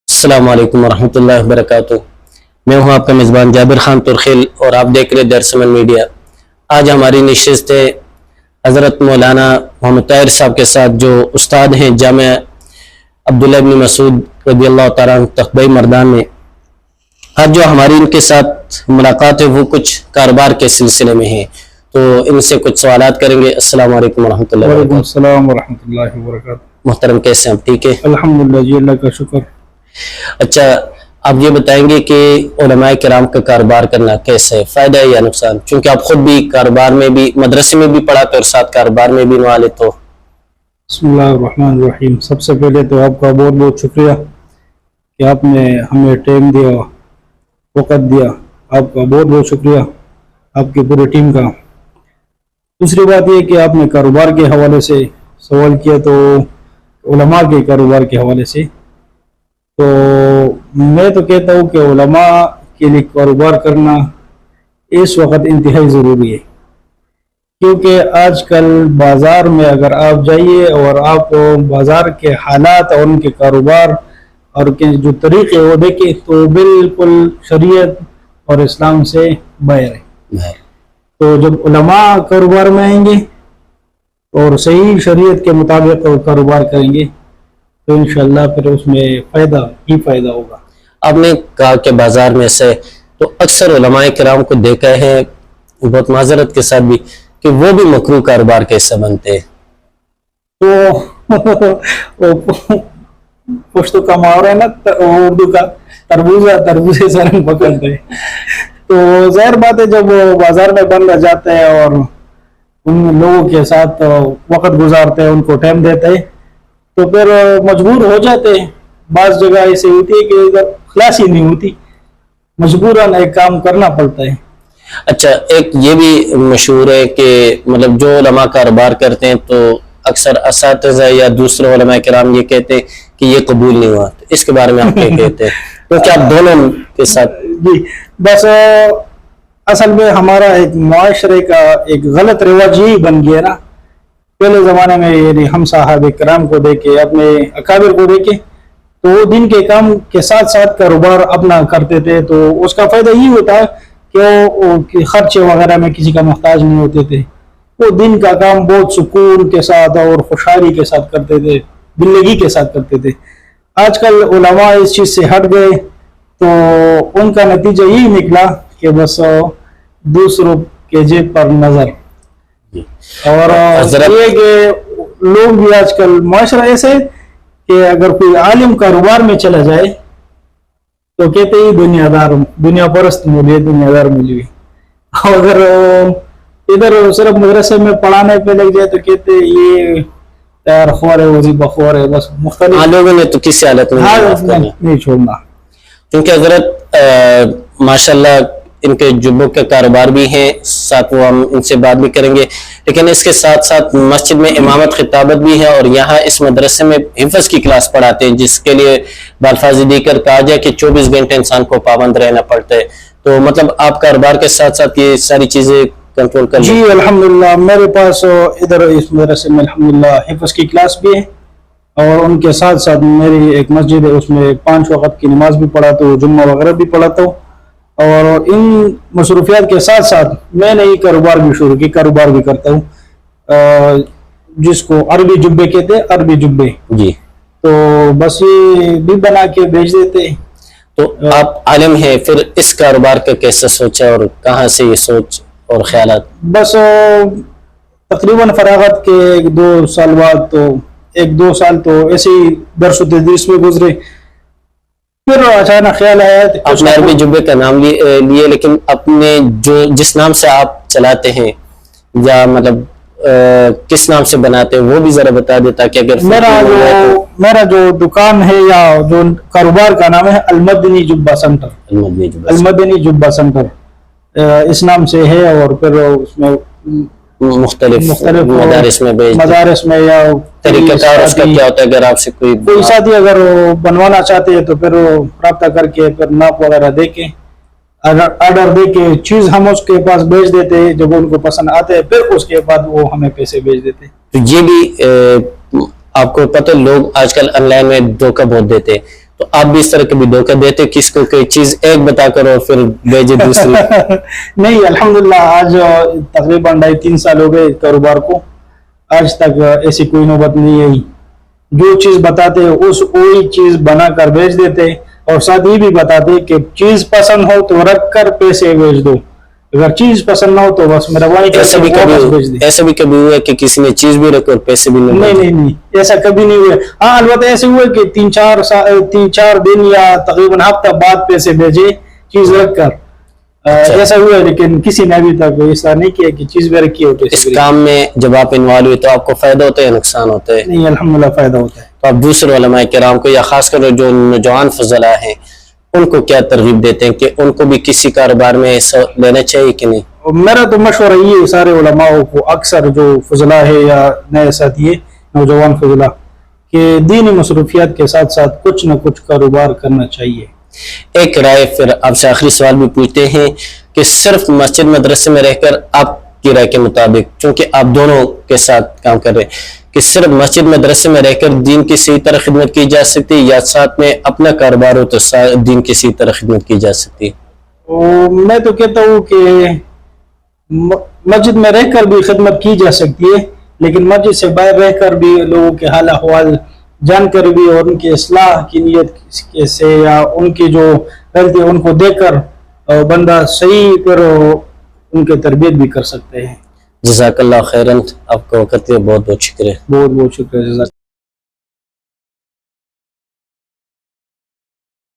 السلام علیکم ورحمۃ اللہ وبرکاتہ. میں ہوں آپ کا میزبان جابر خان ترخیل اور آپ دیکھ رہے درسمن میڈیا. آج ہماری نشست ہے حضرت مولانا محمد طاہر صاحب کے ساتھ جو استاد ہیں جامعہ عبداللہ ابن مسعود رضی اللہ تعالیٰ عنہ تخبئی مردان میں. آج جو ہماری ان کے ساتھ ملاقات ہے وہ کچھ کاروبار کے سلسلے میں ہے، تو ان سے کچھ سوالات کریں گے. السلام علیکم ورحمۃ اللہ. وعلیکم السلام ورحمۃ اللہ وبرکاتہ. محترم کیسے ہیں آپ؟ ٹھیک ہے الحمدللہ جی، اللہ کا شکر. اچھا، آپ یہ بتائیں گے کہ علماء کرام کا کاروبار کرنا کیسے ہے، فائدہ ہے یا نقصان؟ چونکہ آپ خود بھی کاروبار میں بھی مدرسے میں بھی پڑھاتے اور ساتھ کاروبار میں بھی نوالد تو. بسم اللہ الرحمن الرحیم. سب سے پہلے تو آپ کا بہت بہت شکریہ کہ آپ نے ہمیں ٹائم دیا، وقت دیا. آپ کا بہت بہت شکریہ آپ کی پوری ٹیم کا. دوسری بات یہ کہ آپ نے کاروبار کے حوالے سے سوال کیا، تو علماء کے کاروبار کے حوالے سے تو میں تو کہتا ہوں کہ علماء کے لیے کاروبار کرنا اس وقت انتہائی ضروری ہے، کیونکہ آج کل بازار میں اگر آپ جائیے اور آپ بازار کے حالات اور ان کے کاروبار اور ان کے جو طریقے وہ دیکھیں تو بالکل شریعت اور اسلام سے باہر ہے. تو جب علماء کاروبار میں آئیں گے اور صحیح شریعت کے مطابق کاروبار کریں گے تو انشاءاللہ پھر اس میں فائدہ ہی فائدہ ہوگا. آپ نے کہا کہ بازار میں سے تو اکثر علماء کرام کو دیکھا ہے، بہت معذرت کے ساتھ بھی، کہ وہ بھی مکروہ کاروبار کے حصہ بنتے ہیں. تو پشتو کا محاورہ ہے نا اردو کا، تربوزے سے رنگ پکڑتے ہیں. تو ظاہر بات ہے جب بازار میں بندہ جاتا ہے اور ان لوگوں کے ساتھ وقت گزارتے ہیں، ان کو ٹائم دیتے ہیں، تو پھر مجبور ہو جاتے ہیں. بعض جگہ ایسے ہوتی ہے کہ ادھر خلاص ہی نہیں ہوتی، مجبوراً ایک کام کرنا پڑتا ہے. اچھا، ایک یہ بھی مشہور ہے کہ مطلب جو علماء کاروبار کرتے ہیں تو اکثر اساتذہ یا دوسرے علماء کرام یہ کہتے ہیں کہ یہ قبول نہیں ہوا. تو اس کے بارے میں آپ کیا کہتے ہیں؟ کیونکہ آپ دونوں کے ساتھ. جی بس اصل میں ہمارا ایک معاشرے کا ایک غلط رواج یہی بن گیا نا. پہلے زمانے میں یعنی ہم صاحب کرام کو دیکھے، اپنے اکابر کو دیکھے، تو وہ دن کے کام کے ساتھ ساتھ کاروبار اپنا کرتے تھے. تو اس کا فائدہ یہ ہوتا ہے کہ وہ خرچے وغیرہ میں کسی کا محتاج نہیں ہوتے تھے. وہ دن کا کام بہت سکون کے ساتھ اور خوشحالی کے ساتھ کرتے تھے، دلگی کے ساتھ کرتے تھے. آج کل علماء اس چیز سے ہٹ گئے تو ان کا نتیجہ یہی نکلا کہ بس دوسروں کے جیب پر نظر. اور یہ کہ لوگ بھی آج کل معاشرہ ایسے کہ اگر کوئی عالم کاروبار میں چلا جائے تو کہتے ہی دنیا پرست مولی، دنیا دار مولی. اگر ادھر صرف مدرسے میں پڑھانے پہ لگ جائے تو کہتے یہ تیار خوار ہے، وظیفہ خوار ہے. بس مختلف لوگوں نے تو کسی حالت میں نہیں چھوڑنا. کیونکہ حضرت ماشاءاللہ ان کے جبوں کے کاروبار بھی ہیں، ساتھ وہ ہم ان سے بات بھی کریں گے، لیکن اس کے ساتھ ساتھ مسجد میں امامت خطابت بھی ہے اور یہاں اس مدرسے میں حفظ کی کلاس پڑھاتے ہیں، جس کے لیے بالفاظ دیگر کہا جائے کہ 24 گھنٹے انسان کو پابند رہنا پڑتا ہے. تو مطلب آپ کاروبار کے ساتھ ساتھ یہ ساری چیزیں کنٹرول کر جی الحمدللہ. میرے پاس ادھر اس مدرسے میں الحمدللہ حفظ کی کلاس بھی ہے اور ان کے ساتھ ساتھ میری ایک مسجد ہے، اس میں 5 وقت کی نماز بھی پڑھاتا ہوں، جمعہ وغیرہ بھی پڑھاتا ہوں. اور ان مصروفیات کے ساتھ ساتھ میں نے یہ کاروبار بھی شروع کی، کاروبار بھی کرتا ہوں جس کو عربی جبے کہتے ہیں، عربی جبے. جی تو بس یہ بھی بنا کے بیچ دیتے. تو آپ عالم ہیں، پھر اس کاروبار کا کیسے سوچا اور کہاں سے یہ سوچ اور خیالات؟ بس تقریباً فراغت کے 1-2 سال بعد، تو 1-2 سال تو ایسے ہی درس و تدریس میں گزرے. پھر اچانک خیال آیا آپ نے عربی جبے کا نام لیے، لیکن اپنے جس نام سے آپ چلاتے ہیں یا مطلب کس نام سے بناتے ہیں وہ بھی ذرا بتا دیتا کہ اگر میرا جو دکان ہے یا جو کاروبار کا نام ہے المدنی جبہ سینٹر. المدنی جبہ سینٹر اس نام سے ہے. اور پھر اس میں مختلف مدارس میں یا طریقہ کار اس کا کیا ہوتا ہے؟ اگر آپ سے کوئی ساتھی اگر بنوانا چاہتے ہیں تو پھر رابطہ کر کے پھر ناپ وغیرہ دے کے آرڈر دے کے چیز ہم اس کے پاس بھیج دیتے ہیں، جب ان کو پسند آتے ہیں پھر اس کے بعد وہ ہمیں پیسے بھیج دیتے ہیں۔ تو یہ بھی آپ کو پتہ، لوگ آج کل آن لائن میں دھوکہ بہت دیتے، تو آپ بھی اس طرح کے بھی دھوکہ دیتے کس کو کوئی چیز ایک بتا کر اور پھر بھیجے دوسری؟ نہیں، الحمدللہ آج تقریباً 2.5-3 سال ہو گئے کاروبار کو، آج تک ایسی کوئی نوبت نہیں آئی۔ جو چیز بتاتے وہی چیز بنا کر بھیج دیتے، اور ساتھ یہ بھی بتاتے کہ چیز پسند ہو تو رکھ کر پیسے بھیج دو، اگر چیز پسند نہ ہو تو بس مہربانی کر کے واپس بھیج دیں۔ ایسا بھی کبھی ہوا کہ کسی نے چیز بھی رکھ اور پیسے بھی نہیں، ایسا کبھی نہیں ہوا۔ ہاں البتہ ایسے ہوئے کہ 3-4 دن یا تقریباً ہفتہ بعد پیسے بھیجے چیز رکھ کر، ایسا ہوا ہے، لیکن کسی نے ابھی تک ایسا نہیں کیا کہ چیز بھی رکھی ہو۔ اس کام میں جب آپ انوالو ہوئے تو آپ کو فائدہ ہوتا ہے یا نقصان ہوتا ہے؟ نہیں، الحمدللہ فائدہ ہوتا ہے۔ تو آپ دوسرے علماء کرام کو یا خاص کر جو نوجوان فضلاء ہیں ان کو کیا ترغیب دیتے ہیں کہ ان کو بھی کسی کاروبار میں حصہ لینا چاہیے کہ نہیں؟ میرا تو مشورہ یہ ہے سارے علماء کو، اکثر جو فضلاء ہے یا نئے ساتھی ہے نوجوان فضلاء، کہ دینی مصروفیات کے ساتھ ساتھ کچھ نہ کچھ کاروبار کرنا چاہیے۔ ایک رائے پھر آپ سے آخری سوال بھی پوچھتے ہیں کہ صرف مسجد مدرسے میں رہ کر آپ کی رائے کے مطابق، چونکہ آپ دونوں کے ساتھ کام کر رہے ہیں، کہ صرف مسجد مدرسے میں رہ کر دین کی صحیح طرح خدمت کی جا سکتی یا ساتھ میں اپنا کاروبار ہو تو دین کی صحیح طرح خدمت کی جا سکتی؟ میں تو کہتا ہوں کہ مسجد میں رہ کر بھی خدمت کی جا سکتی ہے، لیکن مسجد سے باہر رہ کر بھی لوگوں کے حال احوال جان کر بھی اور ان کی اصلاح کی نیت سے یا ان کی جو غلطی ان کو دیکھ کر بندہ صحیح پر ان کی تربیت بھی کر سکتے ہیں۔ جزاک اللہ خیرن، آپ کا وقت ہے، بہت بہت شکریہ۔ بہت بہت شکریہ، جزاک